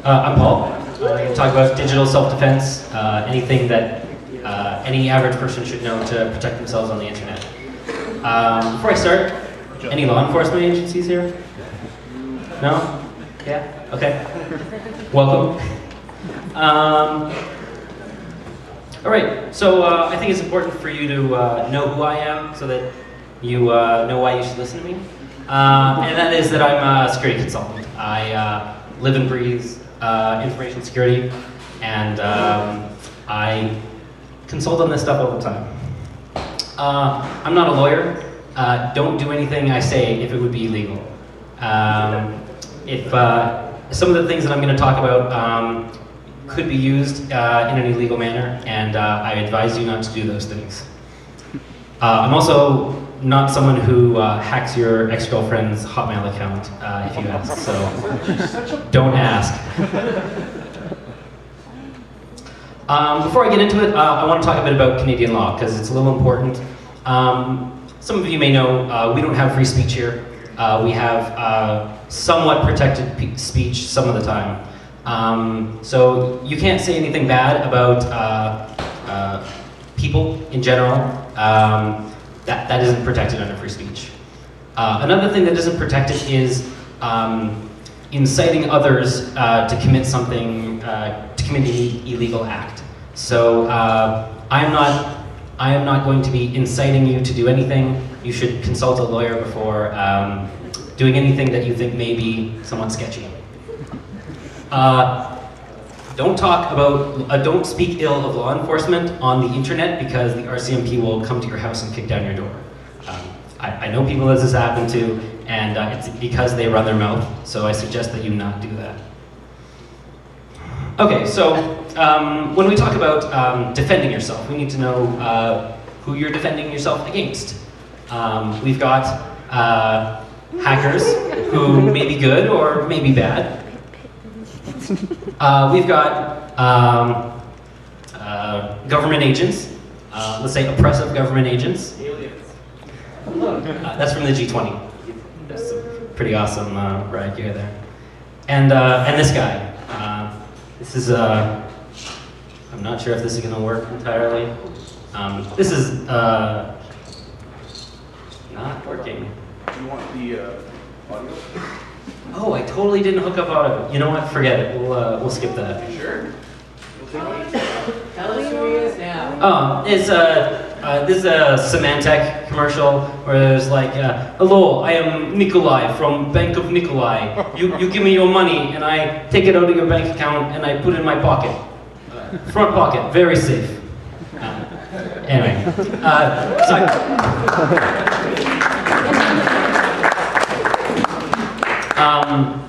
I'm Paul. I'm going to talk about digital self-defense, anything that any average person should know to protect themselves on the internet. Before I start, any law enforcement agencies here? No? Yeah? Okay. Welcome. All right, so I think it's important for you to know who I am so that you know why you should listen to me. And that is that I'm a security consultant. I live and breathe information security, and I consult on this stuff all the time. I'm not a lawyer. Don't do anything I say if it would be illegal. If some of the things that I'm going to talk about could be used in an illegal manner, and I advise you not to do those things. I'm also not someone who hacks your ex-girlfriend's Hotmail account if you ask, so don't ask. Before I get into it, I want to talk a bit about Canadian law, because it's a little important. Some of you may know we don't have free speech here. We have somewhat protected speech some of the time. So you can't say anything bad about people in general. That isn't protected under free speech. Another thing that isn't protected is inciting others to commit something, to commit an illegal act. So I am not going to be inciting you to do anything. You should consult a lawyer before doing anything that you think may be somewhat sketchy. Don't speak ill of law enforcement on the internet, because the RCMP will come to your house and kick down your door. I know people that this has happened to, and it's because they run their mouth, so I suggest that you not do that. Okay, so when we talk about defending yourself, we need to know who you're defending yourself against. We've got hackers who may be good or may be bad. We've got government agents, let's say oppressive government agents. That's from the G20. That's a pretty awesome ride gear there. And this guy. This is, I'm not sure if this is going to work entirely. This is not working. Do you want the audio? Oh, I totally didn't hook up audio. You know what? Forget it. We'll skip that. Sure. Tell us who he is now. Oh, it's this is a Symantec commercial where there's like, hello, I am Nikolai from Bank of Nikolai. You give me your money and I take it out of your bank account and I put it in my pocket. Front pocket, very safe. Anyway,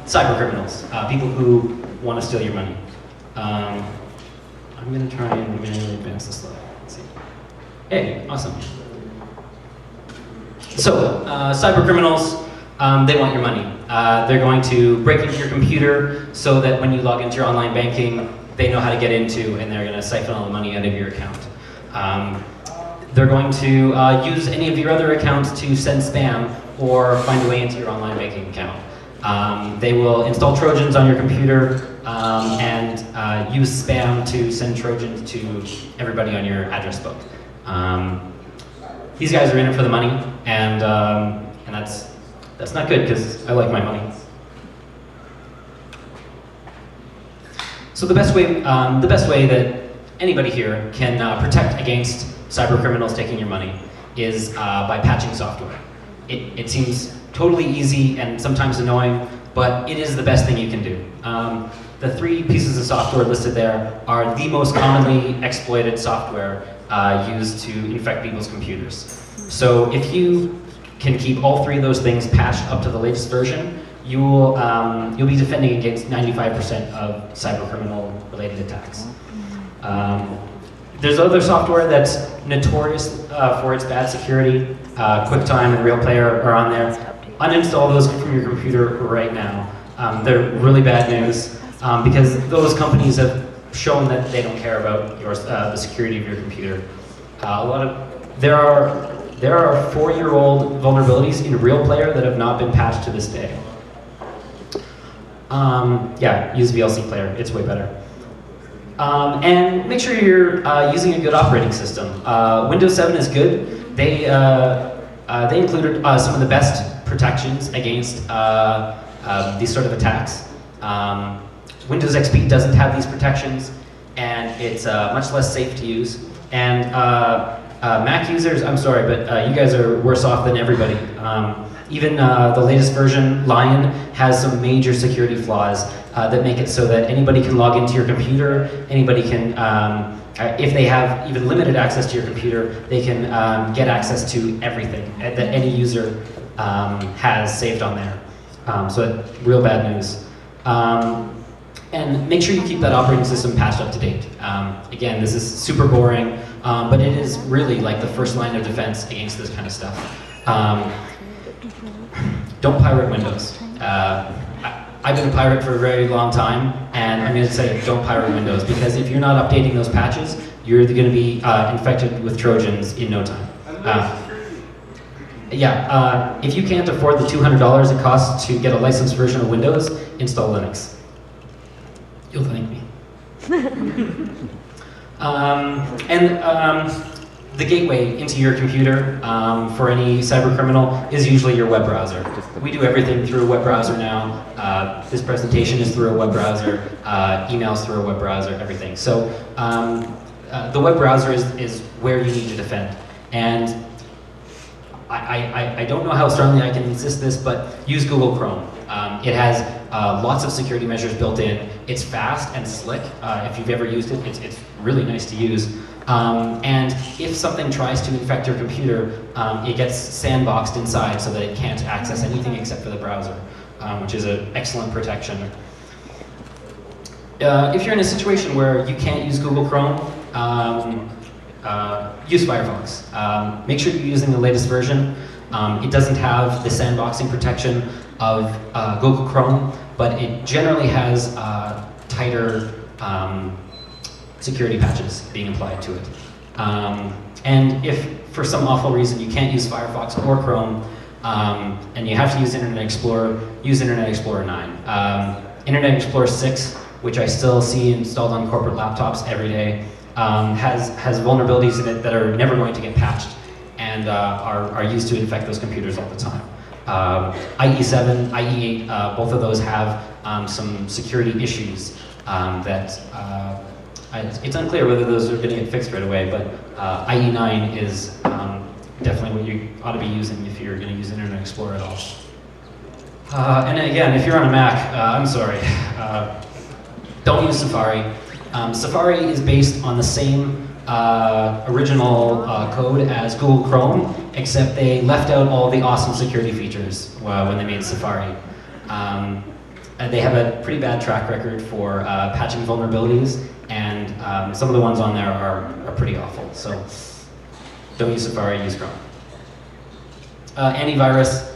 cyber criminals, people who want to steal your money. I'm going to try and manually advance the slide. Let's see. Hey, awesome. So, cyber criminals, they want your money. They're going to break into your computer so that when you log into your online banking, they know how to get into, and they're going to siphon all the money out of your account. They're going to use any of your other accounts to send spam or find a way into your online banking account. They will install Trojans on your computer and use spam to send Trojans to everybody on your address book. These guys are in it for the money, and that's not good, because I like my money. So the best way that anybody here can protect against cyber criminals taking your money is by patching software. It seems totally easy and sometimes annoying, but it is the best thing you can do. The 3 pieces of software listed there are the most commonly exploited software used to infect people's computers. So if you can keep all 3 of those things patched up to the latest version, you'll be defending against 95% of cyber criminal related attacks. There's other software that's notorious for its bad security. QuickTime and RealPlayer are on there. Uninstall those from your computer right now. They're really bad news because those companies have shown that they don't care about the security of your computer. There are 4-year-old vulnerabilities in RealPlayer that have not been patched to this day. Yeah, use VLC Player, it's way better. And make sure you're using a good operating system. Windows 7 is good. They included some of the best protections against these sort of attacks. Windows XP doesn't have these protections, and it's much less safe to use. And Mac users, I'm sorry, but you guys are worse off than everybody. Even the latest version, Lion, has some major security flaws that make it so that anybody can log into your computer, anybody can, if they have even limited access to your computer, they can get access to everything that any user has saved on there. So real bad news. And make sure you keep that operating system patched up to date. Again, this is super boring, but it is really like the first line of defense against this kind of stuff. Don't pirate Windows. I've been a pirate for a very long time, and I'm going to say don't pirate Windows, because if you're not updating those patches, you're going to be infected with Trojans in no time. If you can't afford the $200 it costs to get a licensed version of Windows, install Linux. You'll thank me. The gateway into your computer for any cyber criminal is usually your web browser. We do everything through a web browser now. This presentation is through a web browser, emails through a web browser, everything. So the web browser is where you need to defend. And I don't know how strongly I can insist this, but use Google Chrome. It has lots of security measures built in. It's fast and slick. If you've ever used it, it's really nice to use. And if something tries to infect your computer, it gets sandboxed inside so that it can't access anything except for the browser, which is an excellent protection. If you're in a situation where you can't use Google Chrome, use Firefox. Make sure you're using the latest version. It doesn't have the sandboxing protection of Google Chrome, but it generally has tighter security patches being applied to it. And if for some awful reason you can't use Firefox or Chrome, and you have to use Internet Explorer, use Internet Explorer 9. Internet Explorer 6, which I still see installed on corporate laptops every day, has vulnerabilities in it that are never going to get patched and are used to infect those computers all the time. IE7, IE8, both of those have some security issues that it's unclear whether those are going to get fixed right away, but IE9 is definitely what you ought to be using if you're going to use Internet Explorer at all. And again, if you're on a Mac, I'm sorry, don't use Safari. Safari is based on the same original code as Google Chrome, except they left out all the awesome security features when they made Safari. And they have a pretty bad track record for patching vulnerabilities, and some of the ones on there are pretty awful. So don't use Safari, use Chrome. Antivirus,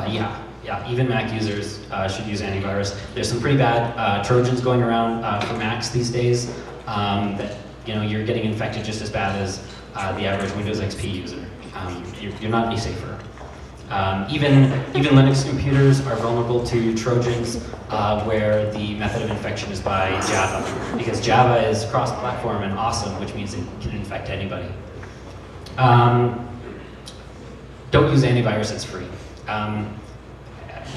yeah, even Mac users should use antivirus. There's some pretty bad Trojans going around for Macs these days that you're getting infected just as bad as the average Windows XP user. You're not any safer. Even Linux computers are vulnerable to Trojans where the method of infection is by Java, because Java is cross-platform and awesome, which means it can infect anybody. Don't use antivirus, it's free.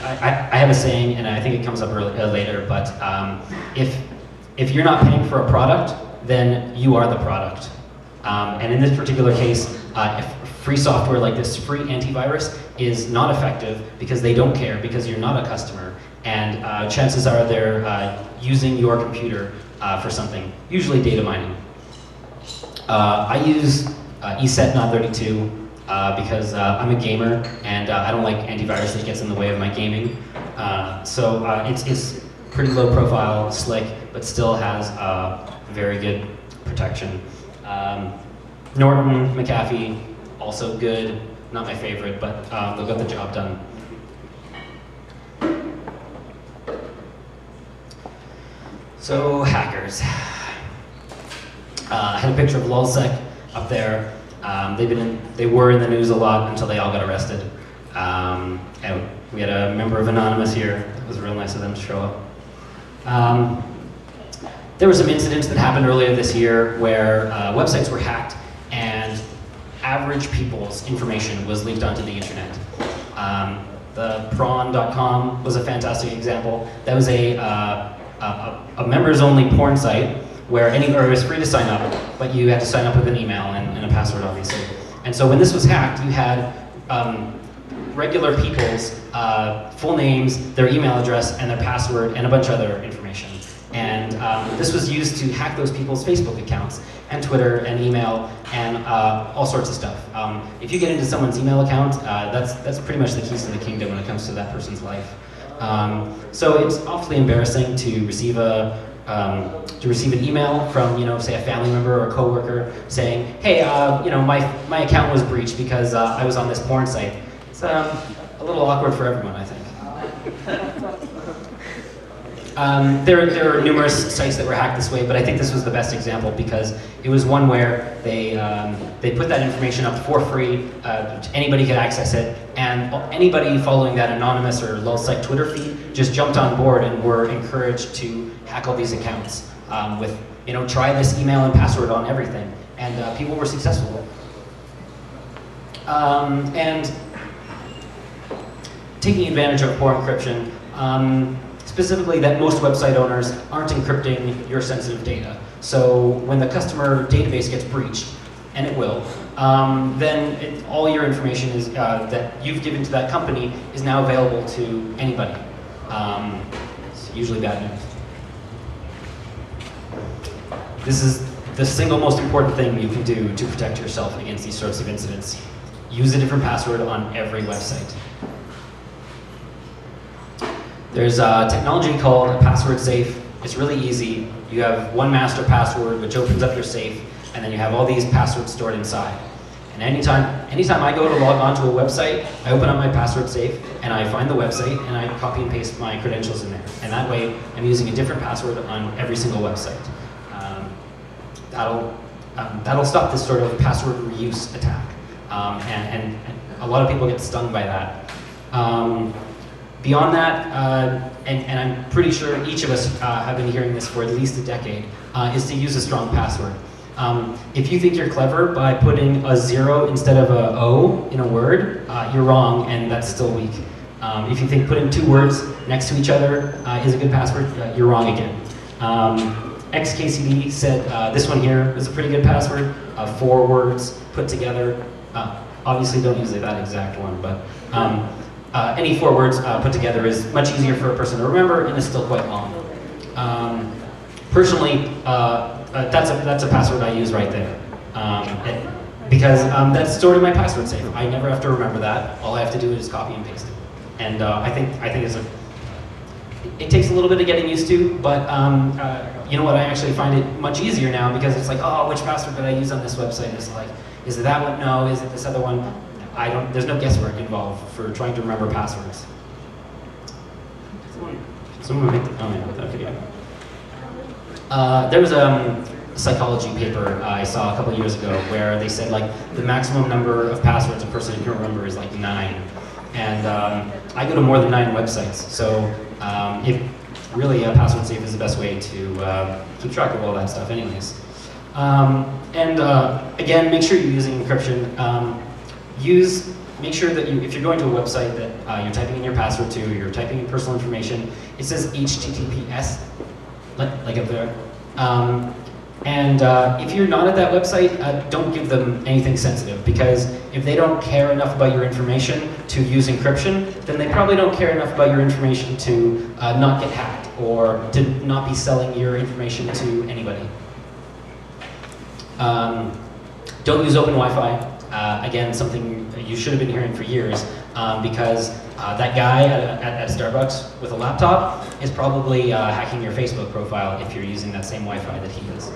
I have a saying, and I think it comes up later, but if you're not paying for a product, then you are the product. And in this particular case, if free software like this, free antivirus, is not effective because they don't care, because you're not a customer, and chances are they're using your computer for something, usually data mining. I use ESET not 32 because I'm a gamer, and I don't like antivirus that gets in the way of my gaming. So it's pretty low profile, slick, but still has very good protection. Norton, McAfee, also good. Not my favorite, but they'll get the job done. So, hackers. I had a picture of LulzSec up there. They were in the news a lot until they all got arrested. And we had a member of Anonymous here. It was real nice of them to show up. There were some incidents that happened earlier this year where websites were hacked and average people's information was leaked onto the internet. The prawn.com was a fantastic example. That was a members-only porn site where it was free to sign up, but you had to sign up with an email and a password, obviously. And so when this was hacked, you had regular people's full names, their email address, and their password, and a bunch of other information. And this was used to hack those people's Facebook accounts, and Twitter, and email, and all sorts of stuff. If you get into someone's email account, that's pretty much the keys to the kingdom when it comes to that person's life. So it's awfully embarrassing to receive an email from, say, a family member or a coworker saying, "Hey, my account was breached because I was on this porn site." It's a little awkward for everyone, I think. There are numerous sites that were hacked this way, but I think this was the best example because it was one where they put that information up for free. Anybody could access it, and anybody following that anonymous or low site Twitter feed just jumped on board and were encouraged to hack all these accounts with, try this email and password on everything, and people were successful. And taking advantage of poor encryption. Specifically that most website owners aren't encrypting your sensitive data. So when the customer database gets breached, and it will, then all your information is, that you've given to that company is now available to anybody. It's usually bad news. This is the single most important thing you can do to protect yourself against these sorts of incidents. Use a different password on every website. There's a technology called a password safe. It's really easy. You have one master password which opens up your safe, and then you have all these passwords stored inside. And anytime I go to log on to a website, I open up my password safe, and I find the website, and I copy and paste my credentials in there. And that way, I'm using a different password on every single website. That'll stop this sort of password reuse attack. And a lot of people get stung by that. Beyond that, and I'm pretty sure each of us have been hearing this for at least a decade, is to use a strong password. If you think you're clever by putting a 0 instead of a O in a word, you're wrong, and that's still weak. If you think putting 2 words next to each other is a good password, you're wrong again. XKCD said this one here is a pretty good password, 4 words put together. Obviously don't use that exact one, but any 4 words put together is much easier for a person to remember and is still quite long. Personally, that's a password I use right there. Because that's stored in my password safe. I never have to remember that. All I have to do is copy and paste it. And I think it takes a little bit of getting used to, but you know what, I actually find it much easier now because it's like, oh, which password did I use on this website? It's like, is it that one? No. Is it this other one? There's no guesswork involved for trying to remember passwords. Someone make the, oh yeah, okay, yeah. There was a psychology paper I saw a couple years ago where they said like the maximum number of passwords a person can remember is like 9. And I go to more than 9 websites, so if really a password safe is the best way to keep track of all that stuff anyways. Again, make sure you're using encryption. Make sure that if you're going to a website that you're typing in your password to, you're typing in personal information, it says HTTPS, like up there. If you're not at that website, don't give them anything sensitive, because if they don't care enough about your information to use encryption, then they probably don't care enough about your information to not get hacked or to not be selling your information to anybody. Don't use open Wi-Fi. Again, something you should have been hearing for years, because that guy at Starbucks with a laptop is probably hacking your Facebook profile if you're using that same Wi-Fi that he is.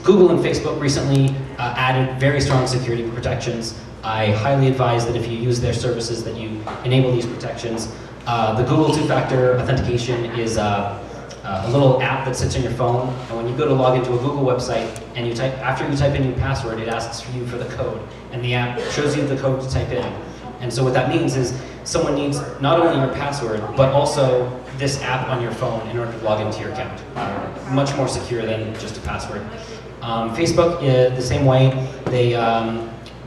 Google and Facebook recently added very strong security protections. I highly advise that if you use their services that you enable these protections. The Google two-factor authentication is a little app that sits on your phone, and when you go to log into a Google website and after you type in your password, it asks you for the code, and the app shows you the code to type in. And so what that means is someone needs not only your password, but also this app on your phone in order to log into your account. Much more secure than just a password. Facebook, the same way. They,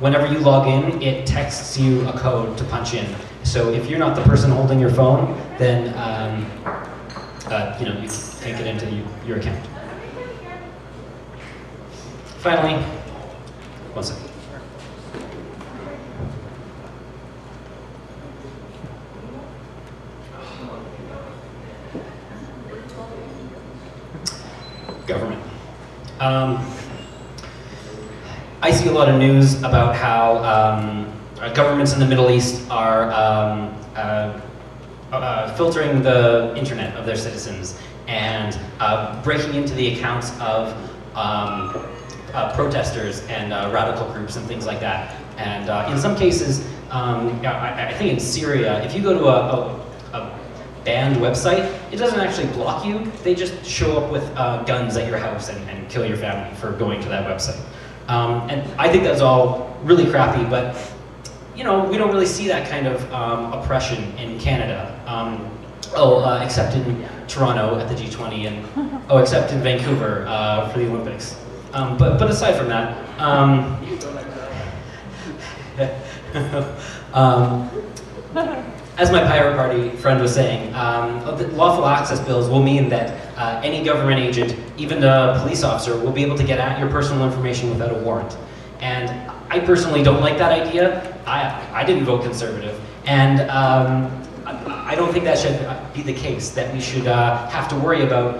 whenever you log in, it texts you a code to punch in. So if you're not the person holding your phone, then you can't get into your account. Finally, one second. Government. I see a lot of news about how governments in the Middle East are filtering the internet of their citizens and breaking into the accounts of protesters and radical groups and things like that. And in some cases, I think in Syria, if you go to a banned website, it doesn't actually block you. They just show up with guns at your house and kill your family for going to that website. And I think that's all really crappy, but we don't really see that kind of oppression in Canada. Except in Toronto at the G20, and except in Vancouver for the Olympics. But aside from that, as my Pirate Party friend was saying, lawful access bills will mean that any government agent, even a police officer, will be able to get at your personal information without a warrant. And I personally don't like that idea. I didn't vote Conservative, and I don't think that should be the case, that we should have to worry about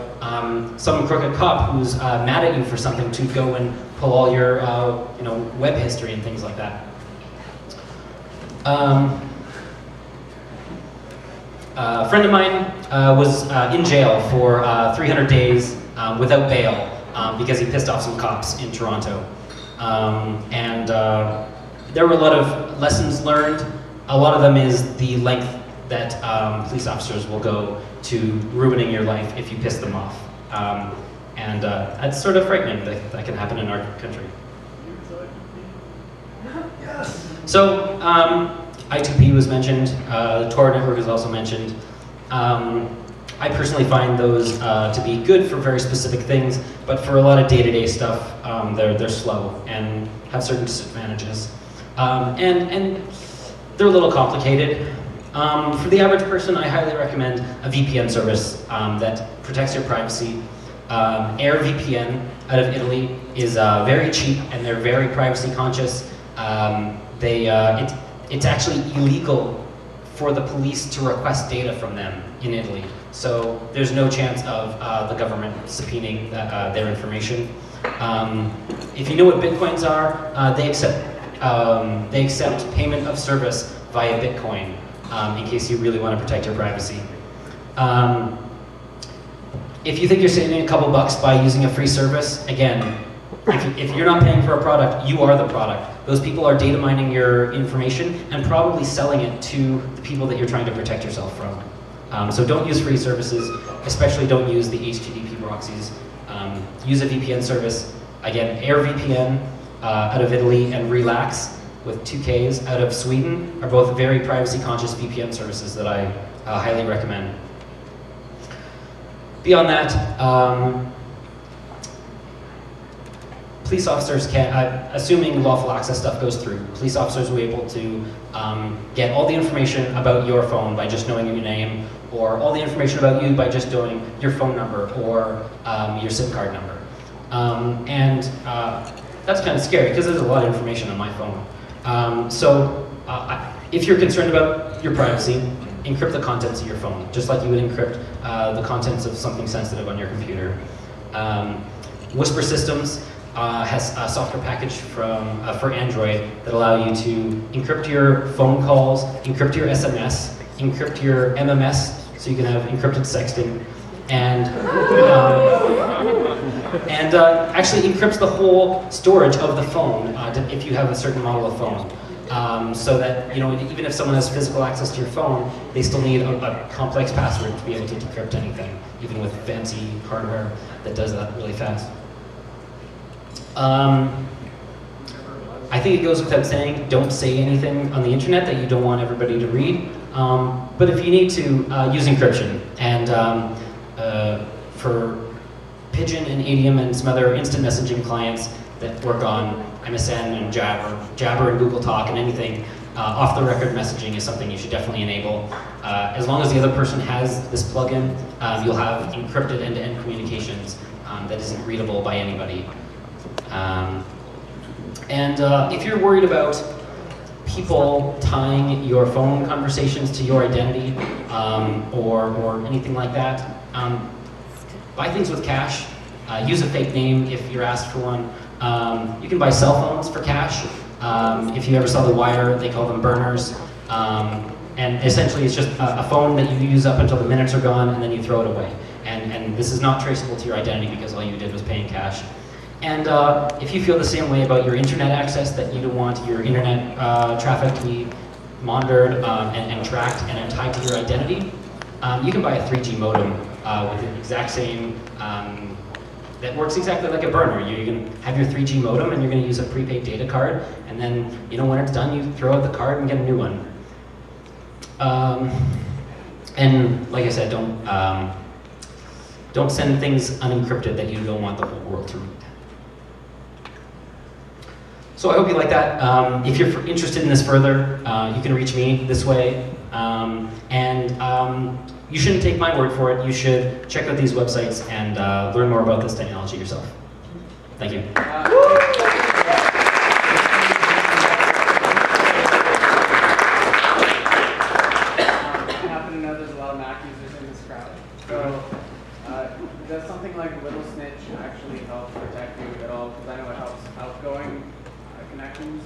some crooked cop who's mad at you for something to go and pull all your web history and things like that. A friend of mine was in jail for 300 days without bail because he pissed off some cops in Toronto. There were a lot of lessons learned. A lot of them is the length that police officers will go to ruining your life if you piss them off. That's sort of frightening that can happen in our country. So, I2P was mentioned, the Tor network was also mentioned. I personally find those to be good for very specific things, but for a lot of day-to-day stuff, they're slow and have certain disadvantages. And they're a little complicated. For the average person, I highly recommend a VPN service that protects your privacy. AirVPN out of Italy is very cheap, and they're very privacy conscious. It's actually illegal for the police to request data from them in Italy. So there's no chance of the government subpoenaing their information. If you know what Bitcoins are, they accept payment of service via Bitcoin in case you really want to protect your privacy. If you think you're saving a couple bucks by using a free service, again, if you're not paying for a product, you are the product. Those people are data mining your information and probably selling it to the people that you're trying to protect yourself from. So don't use free services, especially don't use the HTTP proxies. Use a VPN service. Again, AirVPN out of Italy and Relax with 2Ks out of Sweden are both very privacy conscious VPN services that I highly recommend. Beyond that, police officers can, assuming lawful access stuff goes through, police officers will be able to get all the information about your phone by just knowing your name, or all the information about you by just knowing your phone number or your SIM card number. That's kind of scary because there's a lot of information on my phone. If you're concerned about your privacy, encrypt the contents of your phone, just like you would encrypt the contents of something sensitive on your computer. Whisper Systems has a software package for Android that allow you to encrypt your phone calls, encrypt your SMS, encrypt your MMS, so you can have encrypted sexting, and actually encrypts the whole storage of the phone if you have a certain model of phone. So that, even if someone has physical access to your phone, they still need a complex password to be able to decrypt anything, even with fancy hardware that does that really fast. I think it goes without saying, don't say anything on the internet that you don't want everybody to read. But if you need to, use encryption. And for Pigeon and Adium and some other instant messaging clients that work on MSN and Jabber and Google Talk and anything, off-the-record messaging is something you should definitely enable. As long as the other person has this plugin, you'll have encrypted end-to-end communications that isn't readable by anybody. If you're worried about people tying your phone conversations to your identity or anything like that, buy things with cash. Use a fake name if you're asked for one. You can buy cell phones for cash. If you ever saw The Wire, they call them burners. And essentially it's just a phone that you use up until the minutes are gone and then you throw it away. And this is not traceable to your identity because all you did was pay in cash. And if you feel the same way about your internet access, that you don't want your internet traffic to be monitored and tracked and tied to your identity, you can buy a 3G modem with the exact same, that works exactly like a burner. You can have your 3G modem and you're going to use a prepaid data card, and then when it's done, you throw out the card and get a new one. And like I said, don't send things unencrypted that you don't want the whole world to read. So I hope you like that. If you're interested in this further, you can reach me this way. You shouldn't take my word for it. You should check out these websites and learn more about this technology yourself. Thank you. I happen to know there's a lot of Mac users in this crowd. So does something like Little Snitch actually help protect you at all? Because I know it helps outgoing connections.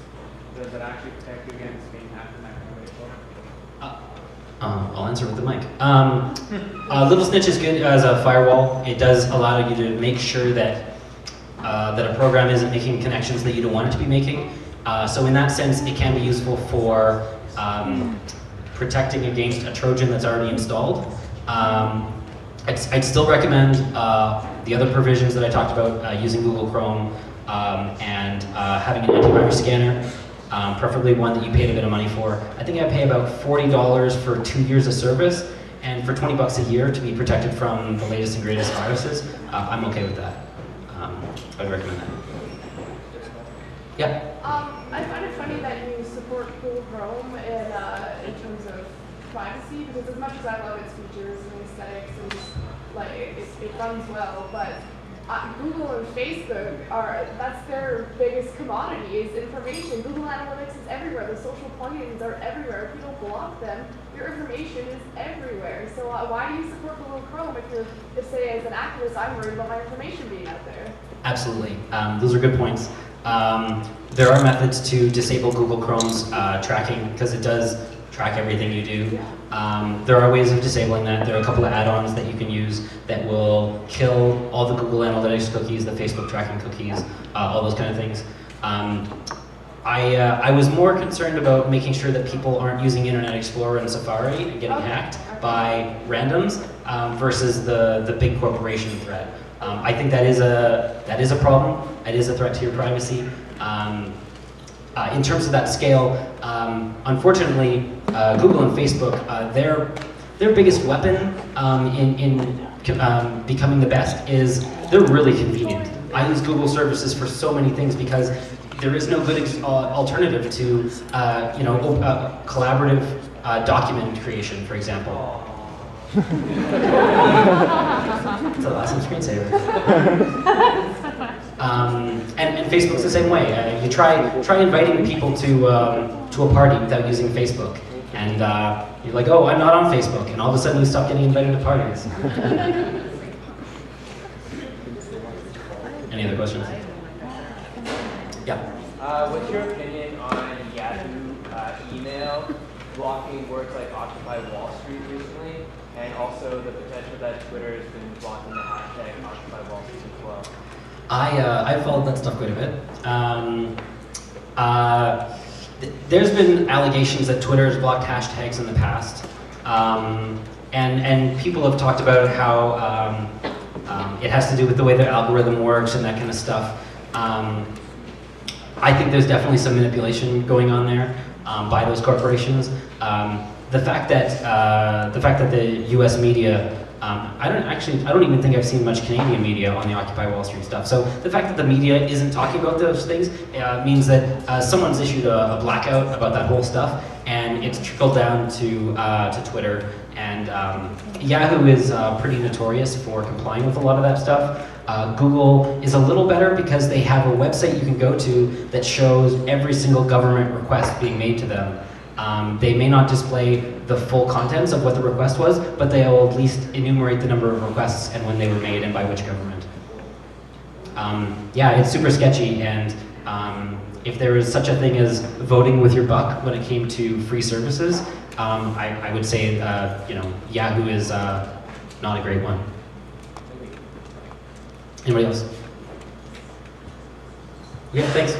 Does it actually protect you against being hacked in that kind of way as well? I'll answer with the mic. Little Snitch is good as a firewall. It does allow you to make sure that that a program isn't making connections that you don't want it to be making. So in that sense, it can be useful for protecting against a Trojan that's already installed. I'd still recommend the other provisions that I talked about, using Google Chrome and having an antivirus scanner. Preferably one that you paid a bit of money for. I think I pay about $40 for 2 years of service, and for $20 a year to be protected from the latest and greatest viruses. I'm okay with that. I'd recommend that. Yeah? I find it funny that you support Google Chrome in terms of privacy, because as much as I love its features and aesthetics and just like it runs well, but Google and Facebook that's their biggest commodity, is information. Google Analytics is everywhere. The social plugins are everywhere. If you don't block them, your information is everywhere. So why do you support Google Chrome if say as an activist I'm worried about my information being out there? Absolutely. Those are good points. There are methods to disable Google Chrome's tracking, because it does track everything you do. There are ways of disabling that. There are a couple of add-ons that you can use that will kill all the Google Analytics cookies, the Facebook tracking cookies, all those kind of things. I was more concerned about making sure that people aren't using Internet Explorer and Safari and getting hacked by randoms versus the big corporation threat. I think that is a problem. It is a threat to your privacy. In terms of that scale, unfortunately, Google and Facebook, their biggest weapon in becoming the best is they're really convenient. I use Google services for so many things because there is no good alternative to collaborative document creation, for example. It's an awesome screensaver. And Facebook's the same way. You try inviting people to a party without using Facebook, and you're like, oh, I'm not on Facebook, and all of a sudden you stop getting invited to parties. Any other questions? Yeah. What's your opinion on Yahoo email blocking words like Occupy Wall Street recently, and also the potential that Twitter has been blocking the hashtag Occupy Wall Street as well? I followed that stuff quite a bit. There's been allegations that Twitter has blocked hashtags in the past, and people have talked about how it has to do with the way their algorithm works and that kind of stuff. I think there's definitely some manipulation going on there by those corporations. The fact that the U.S. media, I don't even think I've seen much Canadian media on the Occupy Wall Street stuff. So the fact that the media isn't talking about those things means that someone's issued a blackout about that whole stuff, and it's trickled down to Twitter. And Yahoo is pretty notorious for complying with a lot of that stuff. Google is a little better because they have a website you can go to that shows every single government request being made to them. They may not display the full contents of what the request was, but they'll at least enumerate the number of requests and when they were made and by which government. Yeah, it's super sketchy, and if there is such a thing as voting with your buck when it came to free services, I would say Yahoo is not a great one. Anybody else? Yeah, thanks.